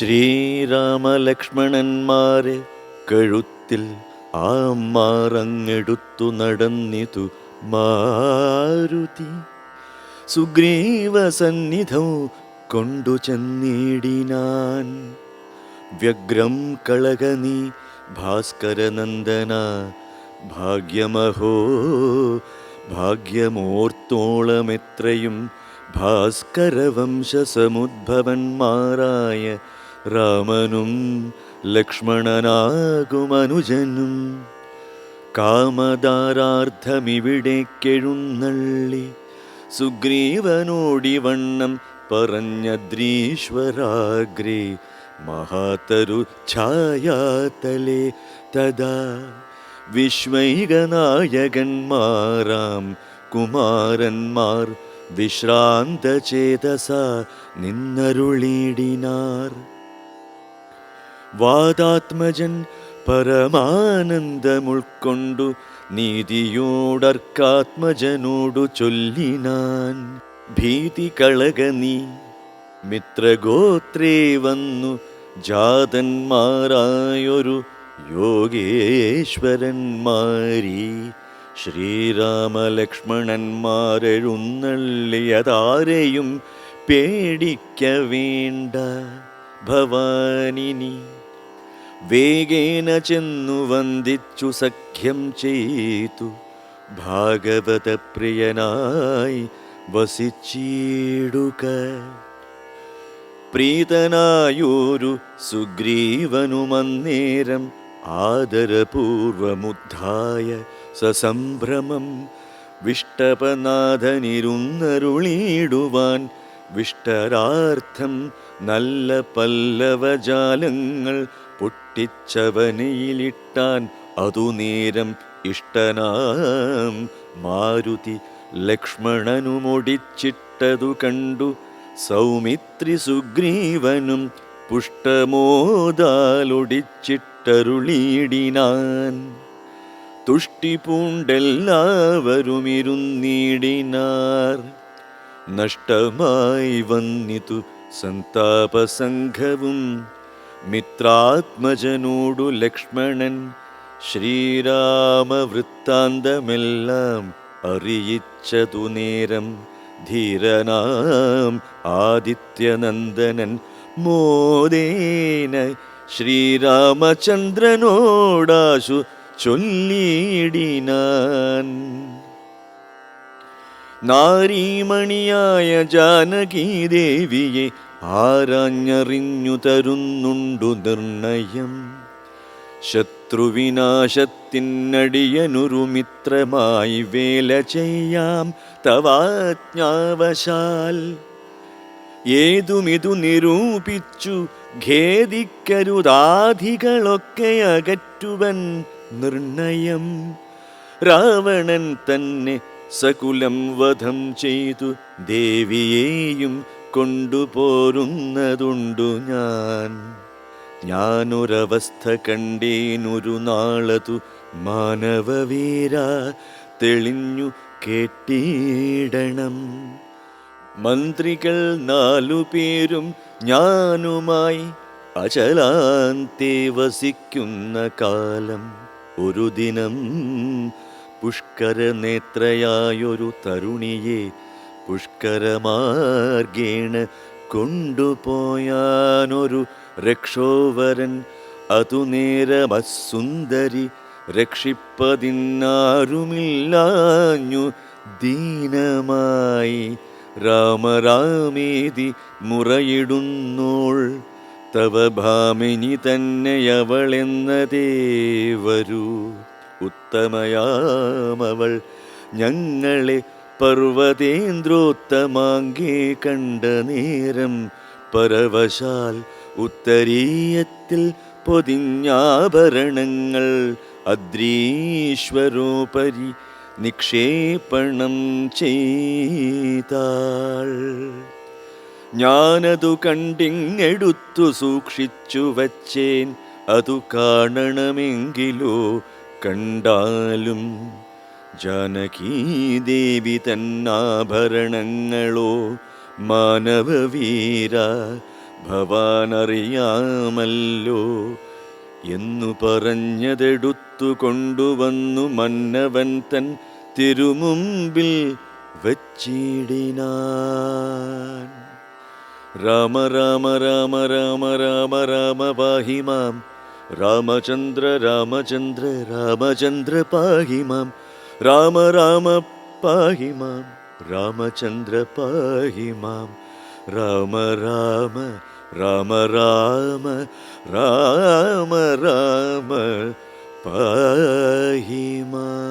ശ്രീരാമലക്ഷ്മണന്മാരെ കഴുത്തിൽ ആമാറങ്ങെടുത്തു നടന്നിതു മാരുതി. സുഗ്രീവസന്നിധൗ കൊണ്ടു ചെന്നിടിനാൻ. വ്യഗ്രം കളകനീ ഭാസ്കരനന്ദന, ഭാഗ്യമഹോ ഭാഗ്യമോർത്തോളമെത്രയും ഭാസ്കരവംശസമുദ്ഭവന്മാരായ രാമനും ലക്ഷ്മണനാകുമനുജനും. കാമദാരാർത്ഥമിവിടേക്കെഴുന്നള്ളി സുഗ്രീവനോടിവണ്ണം പറഞ്ഞദ്രീശ്വരാഗ്രേ മഹാതരു ഛായാതലേ. തഥാ വിശ്വൈകനായകന്മാരാം കുമാരന്മാർ വിശ്രാന്തചേതസ നിന്നരുളിടിനാർ. വാദാത്മജൻ പരമാനന്ദമുൾക്കൊണ്ടു നീതിയോടർക്കാത്മജനോടു ചൊല്ലിനാൻ. ഭീതി കളകനീ മിത്രഗോത്രേ വന്നു ജാതന്മാരായൊരു യോഗേശ്വരന്മാരീ ശ്രീരാമലക്ഷ്മണന്മാരെഴുന്നള്ളിയതാരെയും പേടിക്ക വേണ്ട ഭവാനിനി. വേഗേന ചെന്നു വന്ദിച്ചു സഖ്യം ചെയ്തു ഭാഗവത പ്രിയനായി വസിച്ചിടുക. പ്രീതനായൊരു സുഗ്രീവനുമന്നേരം ആദരപൂർവമുദ്ധായ സസംഭ്രമം വിഷ്ടപനാഥനിരുന്നരുളിടുവാൻ. വിഷ്ടരാർത്ഥം നല്ല പല്ലവജാലങ്ങൾ പൊട്ടിച്ചവനയിലിട്ടാൻ. അതു നേരം ഇഷ്ടനാം മാരുതി ലക്ഷ്മണനുമൊടിച്ചിട്ടതു കണ്ടു സൗമിത്രി സുഗ്രീവനും പുഷ്ടമോദാലൊടിച്ചിട്ടരുളിടിനാൻ. തുഷ്ടി പൂണ്ടെല്ലാവരുമിരുന്നിടിനാർ. നഷ്ടമായി വന്നിതു സന്താപസംഘവും മിത്രാത്മജനോടു ലക്ഷ്മണൻ ശ്രീരാമവൃത്താന്തമെല്ലാം അറിയിച്ചതു നേരം. ധീരനാം ആദിത്യനന്ദനൻ മോദേന ശ്രീരാമചന്ദ്രനോടാശു ചൊല്ലിടിനാൻ. നാരീമണിയായ ജാനകീദേവിയെ ആരാഞ്ഞറിഞ്ഞു തരുന്നുണ്ടു നിർണയം. ശത്രുവിനാശത്തിനടിയനൊരു മിത്രമായി വേല ചെയ്യാം തവാജ്ഞാവശാൽ. ഏതുമിതു നിരൂപിച്ചു ഖേദിക്കരുതാധികളൊക്കെ അകറ്റുവൻ നിർണയം. രാവണൻ തന്നെ സകുലം വധം ചെയ്തു ദേവിയെയും കൊണ്ടുപോരുന്നതുണ്ടു ഞാൻ. ഞാനൊരവസ്ഥ കണ്ടേനൊരു നാളതു മാനവവീര, തെളിഞ്ഞു കേട്ടിടണം. മന്ത്രികൾ 4 പേരും ഞാനുമായി അചലാന്തേ വസിക്കുന്ന കാലം. ഒരു ദിനം പുഷ്കരനേത്രയായൊരു തരുണിയെ പുഷ്കരമാർഗേണ കൊണ്ടുപോയാനൊരു രക്ഷോവരൻ. അതു നേരമസുന്ദരി രക്ഷിപ്പതിന്നാരുമില്ലാഞ്ഞു ദീനമായി രാമരാമേതി മുറയിടുന്നോൾ. തവ ഭാമിനി തന്നെയവളെന്നതേ വരൂ. ഉത്തമയാമവൾ ഞങ്ങളെ പർവ്വതേന്ദ്രോത്തമാങ്കേ കണ്ട നേരം. പരവശാൽ ഉത്തരീയത്തിൽ പൊതിഞ്ഞാഭരണങ്ങൾ അദ്രീശ്വരോപരി നിക്ഷേപണം ചെയ്താൾ. ഞാനതു കണ്ടിങ്ങെടുത്തു സൂക്ഷിച്ചു വച്ചേൻ. അതു കാണണമെങ്കിലോ കണ്ടാലും ജാനകീദേവി തന്നാഭരണങ്ങളോ മാനവവീര ഭവാനറിയാമല്ലോ എന്നു പറഞ്ഞതെടുത്തു കൊണ്ടുവന്നു മന്നവൻ തൻ തിരുമുമ്പിൽ വച്ചിടിനാൻ. രാമ രാമ രാമ രാമ രാമ രാമ പാഹി മാം, രാമചന്ദ്ര രാമചന്ദ്ര രാമചന്ദ്ര പാഹി മാം, രാമ രാമ പാഹി മാം, രാമചന്ദ്ര പാഹി മാം, രാമ രാമ രാമ രാമ രാമ രാമ പാഹി മാം.